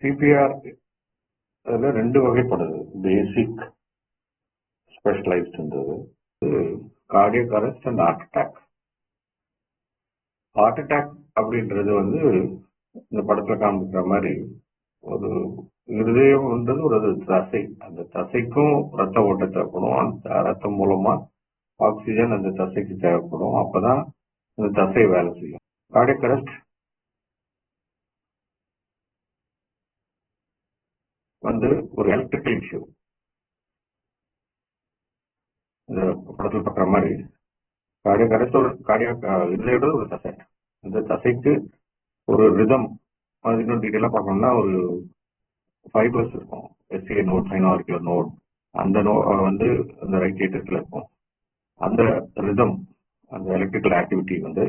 CPR அதுல 2 வகைப்படுது. Basic, ஸ்பெஷலைஸ்டுன்றது. Cardiac arrest and heart attack. Heart attack அப்படின்றது வந்து இந்த படத்துல காமிக்கிற மாதிரி ஒரு இருதயம்ன்றது ஒரு தசை. அந்த தசைக்கும் ரத்த ஓட்டம் தேவைப்படும். அந்த ரத்தம் மூலமா ஆக்சிஜன் அந்த தசைக்கு தேவைப்படும். அப்பதான் அந்த தசை வேலை செய்யும். கார்டியக் அரெஸ்ட் வந்து ஒரு எலக்ட்ரிக்கல் இஷ்யூ. இந்த படத்துல பார்க்குற மாதிரி கார்டியக் அரெஸ்ட் ஒரு இருதயம் ஒரு தசை. அந்த தசைக்கு ஒரு ரிதம், அது இன்னும் டீட்டெயிலாக பார்க்கணும்னா ஒரு ஃபைபர்ஸ் இருக்கும். எஸ்ஏ நோட், சைனாரிக்குலர் நோட், அந்த வந்து அந்த ரைட் ஏட்டத்தில் இருக்கும். அந்த ரிதம், அந்த எலக்ட்ரிக்கல் ஆக்டிவிட்டி வந்து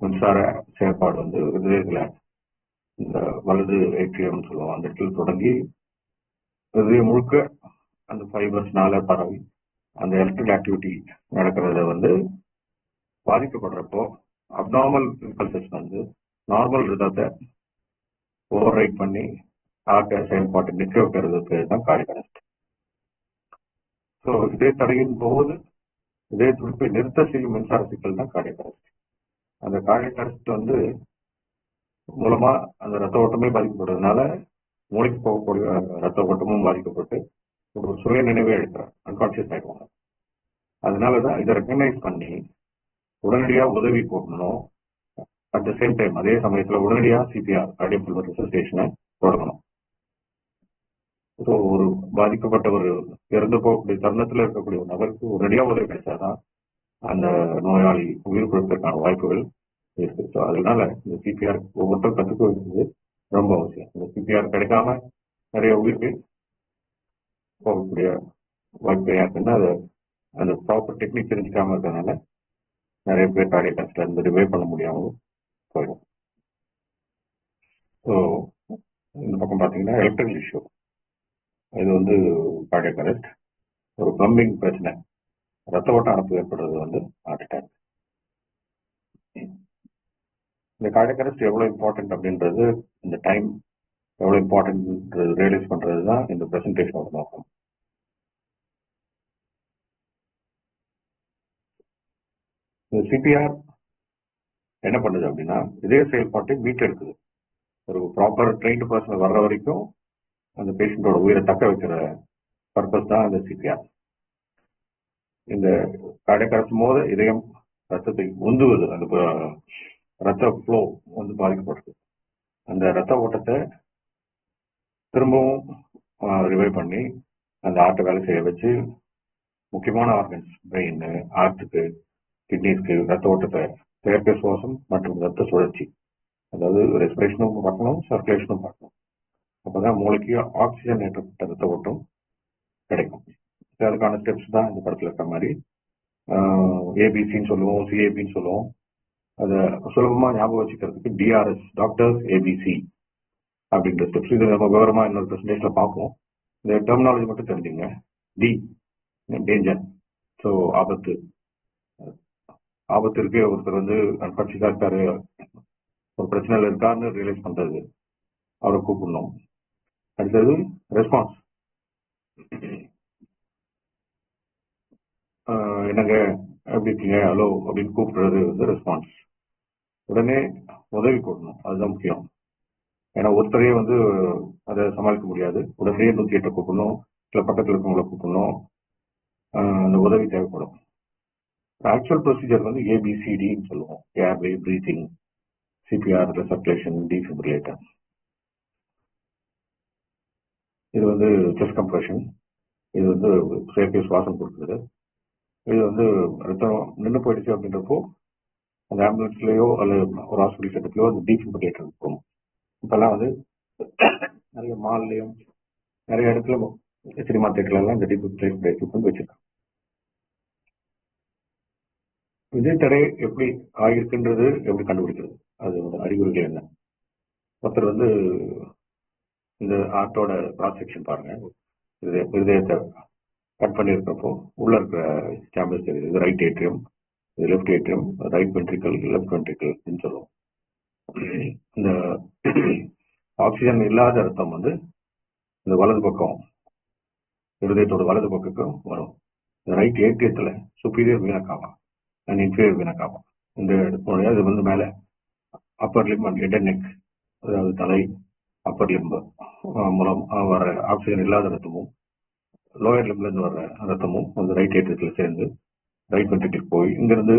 மின்சார செயற்பாடு வந்து இதயத்தில் இந்த வலது ஏற்றியம் சொல்லுவோம். அந்த இடத்துல தொடங்கி இதயம் முழுக்க அந்த ஃபைபர்ஸ்னால பரவி அந்த எலக்ட்ரிக்கல் ஆக்டிவிட்டி நடக்கிறத வந்து பாதிக்கப்படுறப்போ அப்நார்மல் இம்பல்சஸ் வந்து நார்மல் ரிதத்தை ஓவர் ரைட் பண்ணி ஹார்ட் செயல்பாட்டை நிற்க வைக்கிறது பேர் தான் கார்டியக் அரெஸ்ட். ஸோ இதே தடையின் போது இதே துடிப்பை நிறுத்த செய்யும் மின்சார சிக்கல் தான் கார்டியக் அரெஸ்ட். அந்த கார்டியக் அரெஸ்ட் வந்து மூலமா அந்த ரத்த ஓட்டமே பாதிக்கப்படுறதுனால மூளைக்கு போகக்கூடிய ரத்த ஓட்டமும் பாதிக்கப்பட்டு ஒரு சுய நினைவே எடுக்கிறார், அன்கான்சியஸ் ஆயிடுவாங்க. அதனாலதான் இதை ரெக்கக்னைஸ் பண்ணி உடனடியா உதவி போடணும். அட் த சேம் டைம் அதே சமயத்துல உடனடியா சிபிஆர், கார்டியக் பல்மனரி ரெசசிடேஷனை தொடங்கணும். ஸோ ஒரு பாதிக்கப்பட்ட ஒரு இறந்து போகக்கூடிய தருணத்துல இருக்கக்கூடிய ஒரு நபருக்கு உடனடியா உதவி கிடைச்சாதான் அந்த நோயாளி உயிர் கொடுப்பதற்கான வாய்ப்புகள் இருக்கு. ஸோ அதனால இந்த சிபிஆர் ஒவ்வொருத்தரும் கற்றுக்க வைக்கிறது ரொம்ப அவசியம். இந்த சிபிஆர் கிடைக்காம நிறைய உயிர்கள் போகக்கூடிய வாய்ப்பு இருக்குன்னா அது அந்த ப்ராப்பர் டெக்னிக் தெரிஞ்சுக்காம இருக்கிறதுனால நிறைய பேர் கார்டியக் அரெஸ்ட்ல இருந்து ரிவைவ் பண்ண முடியாம போயிடும். ஸோ இந்த பக்கம் பார்த்தீங்கன்னா எலக்ட்ரிக்கல் இஷ்யூ, இது வந்து கார்டியக் அரெஸ்ட். ஒரு பிளம்பிங் பிரச்சனை, ரத்த ஓட்ட அனுப்பு ஏற்படுறது வந்து ஹார்ட் அட்டாக். இந்த கார்டியக் அரெஸ்ட் எவ்வளவு இம்பார்ட்டன்ட் அப்படின்றது, இந்த டைம் எவ்வளவு இம்பார்ட்டன்ட் ரியலைஸ் பண்றது தான் இந்த பிரசன்டேஷனோட நோக்கம். இந்த சிபிஆர் என்ன பண்ணுது அப்படின்னா இதே செயல்பாட்டை மீட்டெடுக்குது. ஒரு ப்ராப்பர் ட்ரெயின்டு பர்சன் வர்ற வரைக்கும் அந்த பேஷண்டோட உயிரை தக்க வைக்கிற பர்பஸ் தான் இந்த சிபிஆர். இந்த கார்டியக் அரெஸ்ட் போது இதயம் ரத்தத்தை உந்துவது, அந்த ரத்த ஃப்ளோ வந்து பாதிக்கப்படுது. அந்த ரத்த ஓட்டத்தை திரும்பவும் ரிவைவ் பண்ணி அந்த ஹார்ட்டை வேலை செய்ய வச்சு முக்கியமான ஆர்கன்ஸ், பிரெயின், ஹார்ட்டுக்கு, கிட்னிஸ்க்கு ரத்த ஓட்டத்தை, செயற்கை சுவாசம் மற்றும் ரத்த சுழற்சி, அதாவது ரெஸ்பிரேஷனும் பார்க்கணும், சர்க்குலேஷனும் பார்க்கணும். அப்பதான் மூளைக்கு ஆக்சிஜன் ஏற்றப்பட்ட ரத்த ஓட்டம் கிடைக்கும். அதுக்கான ஸ்டெப்ஸ் தான் இந்த படத்துல இருக்கிற மாதிரி ஏபிசின்னு சொல்லுவோம், சிஏபின்னு சொல்லுவோம். அதை சுலபமா ஞாபகம் வச்சுக்கிறதுக்கு டிஆர்எஸ், டாக்டர்ஸ் ஏபிசி அப்படின்ற ஸ்டெப்ஸ். இது நம்ம விவரமா இன்னொரு பிரசன்டேஷன்ல பார்ப்போம். இந்த டெர்மினாலஜி மட்டும் தெரிஞ்சுங்க. டி, டேஞ்சர், ஸோ ஆபத்து. ஆபத்து இருக்கு, ஒருத்தர் வந்து அன்கான்சியஸா இருக்காரு, ஒரு பிரச்சனைல இருக்காருன்னு ரியலைஸ் பண்றது, அவரை கூப்பிடணும். அடுத்தது ரெஸ்பான்ஸ், என்னங்க எப்படி இருக்கீங்க, ஹலோ அப்படின்னு கூப்பிடுறது வந்து ரெஸ்பான்ஸ். உடனே உதவி போடணும், அதுதான் முக்கியம். ஏன்னா ஒருத்தரையே வந்து அதை சமாளிக்க முடியாது. உடனே 108 கூப்பிடணும், இல்லை பக்கத்தில் இருக்கவங்களை கூப்பிடணும். அந்த உதவி தேவைப்படும். ஆக்சுவல் ப்ரொசீஜர் வந்து ஏபிசிடின்னு சொல்லுவோம். Airway, breathing, CPR, circulation, defibrillator. இது வந்து செஸ்ட் கம்ப்ரெஷன், இது வந்து செயற்கை சுவாசம் கொடுக்குறது. இது வந்து ரத்தம் நின்று போயிடுச்சு அப்படின்றப்போ அந்த ஆம்புலன்ஸ்லயோ அல்லது ஒரு ஹாஸ்பிட்டல் செட்டப்லயோ அந்த டிஃபிபிரிலேட்டர் இருக்கும். இப்பெல்லாம் வந்து நிறைய மால்லையும் நிறைய இடத்துல சினிமா தேட்டர்ல எல்லாம் இந்த டிஃபிபிரிலேட்டர் எக்யூப்மெண்ட் வச்சிருக்காங்க. இதய தடை எப்படி ஆகிருக்குன்றது எப்படி கண்டுபிடிக்கிறது, அது அறிகுறிகள் என்ன? ஒருத்தர் வந்து இந்த ஹார்ட்டோட கிராஸ் செக்ஷன் பாருங்க, இருதயத்தை கட் பண்ணியிருக்கிறப்போ உள்ள இருக்கிற சாம்பர்ஸ் தெரியுது. இது ரைட் ஏட்ரியம், இது left atrium, right ventricle, left ventricle அப்படின்னு சொல்லுவோம். இந்த ஆக்சிஜன் இல்லாத ரத்தம் வந்து இந்த வலது பக்கம் இருதயத்தோட வலது பக்கம் வரும். ரைட் ஏற்றியத்துல சுப்பீரியர் வீனக்காவா அண்ட் இன்ஃபீரியர் வீனக்காவா இந்த இடத்துல அது வந்து மேலே Appar Lim and head and neck, அதாவது தலை அப்பர் லிம்பு மூலம் வர ஆக்சிஜன் இல்லாத ரத்தமும் லோயர் லிம்ல இருந்து வர்ற ரத்தமும் வந்து ரைட் ஏற்றத்துல சேர்ந்து ரைட் வென்ட்ரிக்கிள் போய் இங்கிருந்து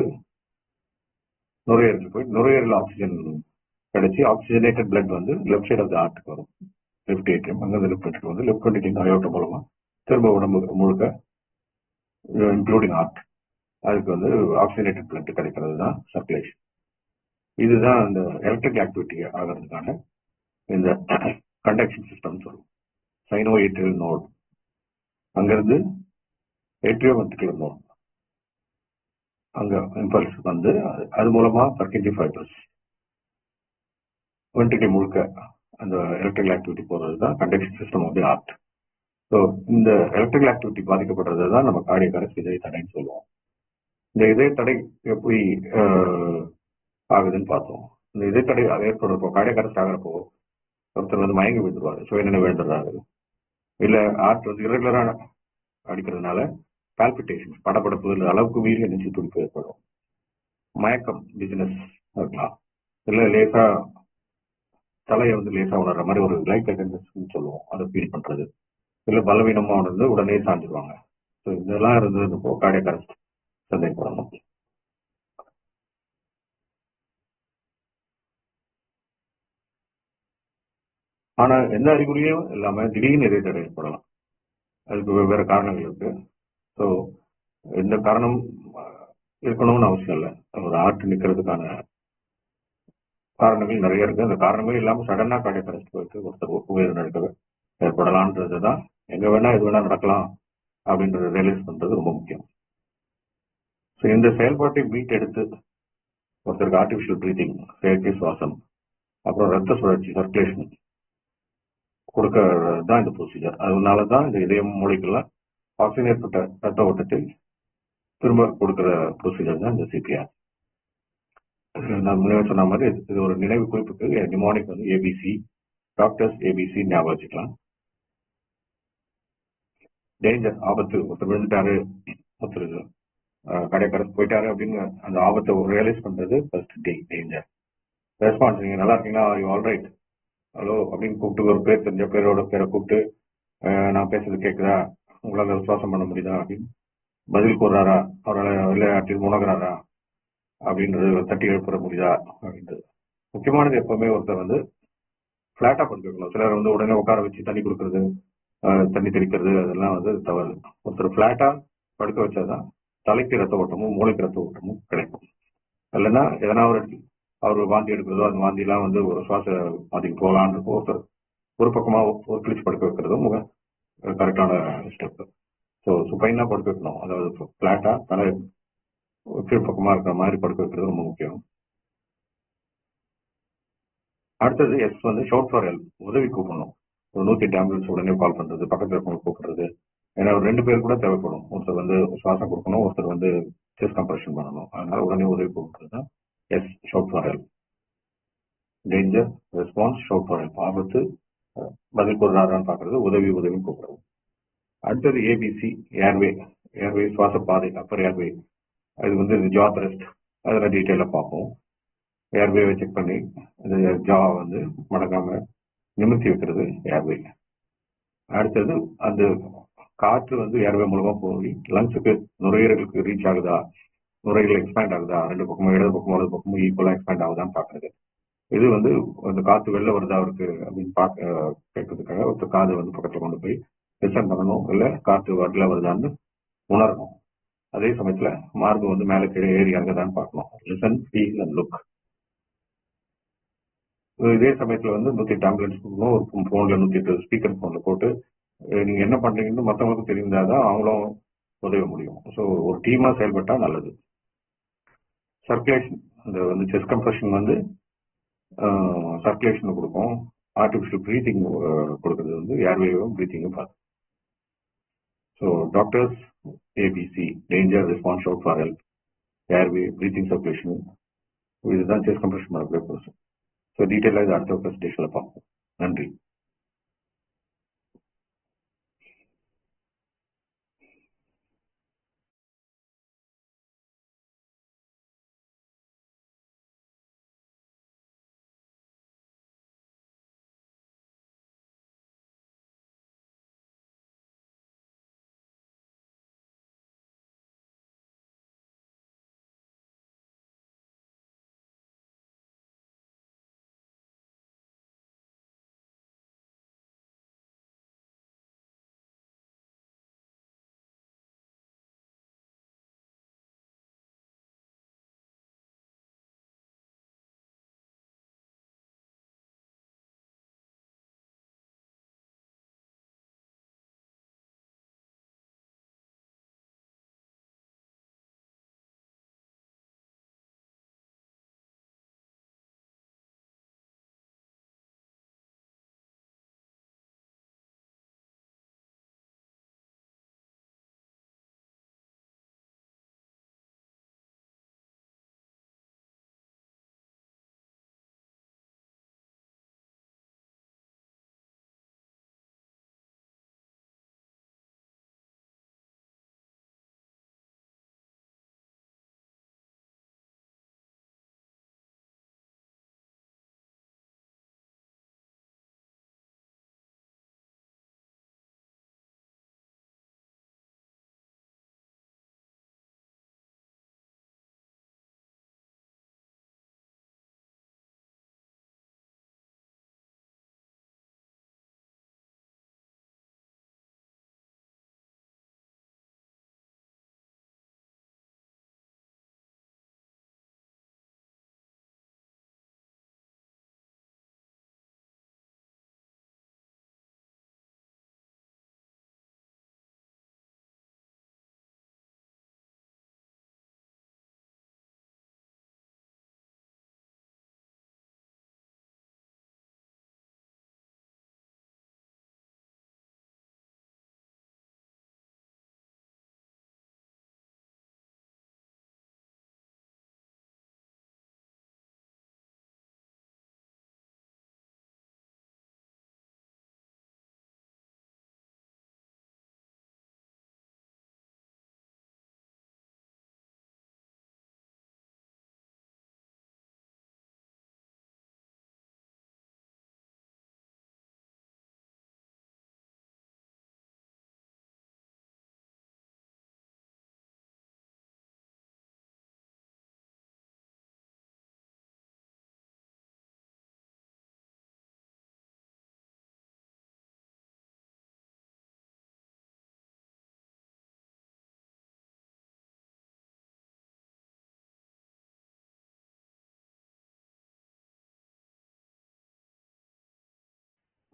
நுரையீரலுக்கு போய் நுரையீரல் ஆக்சிஜன் கிடைச்சி ஆக்சிஜனேட்டட் பிளட் வந்து லெஃப்ட் சைட் ஆஃப் த ஹார்ட்டுக்கு வரும். லெஃப்ட் ஏற்றியம் அங்கிருந்து லெஃப்ட் வென்ட்ரிக்கிள் வந்து லெஃப்ட் வென்ட்ரிக்கிள் அயோட்டா மூலமா திரும்ப உடம்பு முழுக்க இன்க்ளூடிங் ஹார்ட் அதுக்கு வந்து ஆக்சிஜனேட்டட் பிளட் கிடைக்கிறது தான் சர்க்குலேஷன். இதுதான் இந்த எலக்ட்ரிக் ஆக்டிவிட்டி ஆகிறதுக்கான இந்த கண்டக்ஷன் சிஸ்டம் சொல்லுவோம். சைனோ ஏட்ரியல் நோட் அங்கிருந்து ஏட்ரியோ வென்ட்ரிகுலர் நோட் அங்க இம்பல்ஸ் வந்து அது மூலமா பர்கன்டி ஃபைபர்ஸ் வென்ட்ரிக்கிள் முழுக்க அந்த எலக்ட்ரிக்கல் ஆக்டிவிட்டி போறது தான் conduction system of the heart. So இந்த எலக்ட்ரிக்கல் ஆக்டிவிட்டி பாதிக்கப்படுறது தான் நம்ம கார்டியக் அரெஸ்ட் இதய தடைன்னு சொல்லுவோம். இந்த இதய தடை எப்படி ஆகுதுன்னு பார்த்தோம். இந்த இதய தடை ஏற்படுறப்போ கார்டியக் அரெஸ்ட் ஆகிறப்போ ஒருத்தர் வந்து மயங்கி விழுந்துருவாரு, சுயநினைவு இழந்துடுறாரு, இல்ல ஹார்ட் வந்து இரகுலரா அடிக்கிறதுனால பால்பிட்டேஷன் படபடப்பு அளவுக்கு மீறி நெஞ்சு துடிப்பு ஏற்படும், மயக்கம் பிசினஸ் இருக்கலாம், இல்ல லேசா தலையை வந்து லேசா உணர்ற மாதிரி ஒரு லைட் அட்டெண்டன்ஸ் சொல்லுவோம், அதை ஃபீல் பண்றது, இல்ல பலவீனமா உணர்ந்து உடனே சாஞ்சிருவாங்க. ஸோ இதெல்லாம் இருந்ததுப்போ கார்டியக் அரெஸ்ட் சந்தேகப்படணும். ஆனா எந்த அறிகுறியும் இல்லாம திடீர்னு இதய தடை ஏற்படலாம். அதுக்கு வெவ்வேறு காரணங்கள் இருக்கு. ஸோ எந்த காரணம் இருக்கணும்னு அவசியம் இல்லை. ஒரு ஹார்ட் நிற்கிறதுக்கான காரணங்கள் நிறைய இருக்கு. அந்த காரணமே இல்லாம சடனா கார்டியக் அரெஸ்ட் போயிட்டு ஒருத்தர் உயிரிழக்க ஏற்படலான்றதுதான் எங்க வேணா எது வேணா நடக்கலாம் அப்படின்றத ரியலைஸ் பண்றது ரொம்ப முக்கியம். ஸோ இந்த செயல்பாட்டை மீட் எடுத்து ஒருத்தருக்கு ஆர்டிபிஷியல் பிரீத்திங், செயற்கை சுவாசம், அப்புறம் ரத்த சுழற்சி சர்க்குலேஷன் கொடுக்கறது தான் இந்த ப்ரொசீஜர். அதனாலதான் இந்த இதயம் மூளைக்கெல்லாம் ஆக்சிஜன் ஏற்பட்ட ரத்த ஓட்டத்தை திரும்ப கொடுக்கிற ப்ரொசீஜர் தான் இந்த சிபிஆர். நான் முன்னாடி சொன்ன மாதிரி இது ஒரு நினைவு குறிப்புக்கு நிமோனிக் வந்து ஏபிசி, டாக்டர்ஸ் ஏபிசி ஞாபகம் வச்சுக்கலாம். டேஞ்சர் ஆபத்து, ஒருத்தர் விழுந்துட்டாரு, ஒருத்தர் கார்டியக் அரெஸ்ட் போயிட்டாரு அப்படின்னு அந்த ஆபத்தை ரியலைஸ் பண்றது ஃபர்ஸ்ட் டேஞ்சர். ரெஸ்பான்ஸ், நீங்க நல்லா இருக்கீங்களா, யூ ஆல் ரைட், ஹலோ அப்படின்னு கூப்பிட்டு ஒரு பேர் தெரிஞ்ச பேரோட பேரை கூப்பிட்டு நான் பேசுறது கேட்குதா, உங்களால விசுவாசம் பண்ண முடியுதா அப்படின்னு பதில் கூறுறாரா, அவரால் இல்லை அப்படின்னு உணர்கிறாரா அப்படின்றது தட்டி எழுப்புற முடியுதா அப்படின்றது. முக்கியமானது எப்பவுமே ஒருத்தர் வந்து பிளாட்டா படுக்க வைக்கணும். சிலர் வந்து உடனே உட்கார வச்சு தண்ணி கொடுக்கறது, தண்ணி தெளிக்கிறது, அதெல்லாம் வந்து தவறு. ஒருத்தர் பிளாட்டா படுக்க வச்சாதான் தலைக்கு ரத்த ஓட்டமும் மூளைக்கு ரத்த ஓட்டமும் கிடைக்கும். இல்லைன்னா எதனா அவர் வாந்தி எடுக்கிறதோ அந்த வாந்தி எல்லாம் வந்து ஒரு சுவாச வாந்திக்கு போகலான்னு ஒருத்தர் ஒரு பக்கமா ஒரு கிழிச்சு படுக்க வைக்கிறதும் கரெக்டான ஸ்டெப். ஸோ சுப்பைனா படுக்க வைக்கணும், அதாவது பிளாட்டா தலை கீழ்பக்கமா இருக்கிற மாதிரி படுக்க வைக்கிறது ரொம்ப முக்கியம். அடுத்தது எஸ் வந்து ஷவுட் ஃபார் ஹெல்ப், உதவி கூப்பிடணும். ஒரு 108 ஆம்புலன்ஸ் உடனே கால் பண்றது, பக்கத்துல இருக்கவங்க கூப்பிடுறது. ஏன்னா ஒரு 2 பேர் கூட தேவைப்படும். ஒருத்தர் வந்து சுவாசம் கொடுக்கணும், ஒருத்தர் வந்து செஸ்ட் கம்ப்ரெஷன் பண்ணணும். அதனால உடனே உதவி கூப்பிடுறது தான் S, shout for help. Danger, response, shout for help, ஆபத்து, பதில் கூறுறாரான்னு பாக்குறது, உதவின்னு கூப்பிடுறது. அடுத்தது ஏபிசி, ஏர்வே. ஏர்வே சுவாச பாதை, அப்பர் ஏர்வே. அது வந்து ஜா த்ரஸ்ட், அதெல்லாம் டீட்டெயிலா பார்ப்போம். ஏர்வேவை செக் பண்ணி அந்த ஜா வந்து மடங்காம நிமிர்த்தி வைக்கிறது ஏர்வே. அடுத்தது அந்த காற்று வந்து ஏர்வே மூலமா போய் லங்ஸுக்கு நுரையீரலுக்கு ரீச் ஆகுதா, நுரையீரல் எக்ஸ்பேண்ட் ஆகுதா, 2 பக்கமும் இடது பக்கமும் வலது பக்கமும் ஈக்குவலா எக்ஸ்பேண்ட் ஆகுதான்னு பாக்குறது. இது வந்து அந்த காற்று வெளில வருதா அவருக்கு அப்படின்னு கேட்கறதுக்காக ஒருத்தர் காது வந்து பக்கத்துல கொண்டு போய் லிசன் பண்ணணும், இல்ல காற்று வரல வருதான்னு உணரணும். அதே சமயத்துல மார்பு வந்து மேல கீழே ஏறி இறங்குதான்னு பார்க்கணும். Listen, feel and look. இதே சமயத்துல வந்து 108 ஆம்புலன்ஸ் ஒரு போன்ல 108 ஸ்பீக்கர் போன்ல போட்டு நீங்க என்ன பண்றீங்கன்னு மற்றவங்களுக்கு தெரிந்தாதான் அவங்களும் உதவ முடியும். ஸோ ஒரு டீமா செயல்பட்டா நல்லது. சர்க்குலேஷன், அந்த வந்து செஸ்ட் கம்ப்ரெஷன் வந்து சர்க்குலேஷன் கொடுக்கும். ஆர்டிபிஷியல் பிரீத்திங் கொடுக்கறது வந்து ஏர்வேவும் பிரீத்திங்கும் பார்த்து. So doctors ABC, danger, response, shout for help, airway, breathing, circulation, இதுதான் செஸ்ட் கம்ப்ரெஷன் பண்ணக்கூடிய ப்ரோசஸ். ஸோ டீட்டெயிலாக இது அடுத்த ப்ரெசன்டேஷன்ல பார்ப்போம். நன்றி.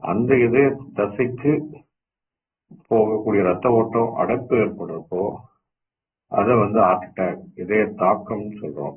அந்த இதய தசைக்கு போகக்கூடிய ரத்த ஓட்டம் அடைப்பு ஏற்படுறப்போ அதை ஹார்ட் அட்டாக், இதய தாக்கம்னு சொல்றோம்.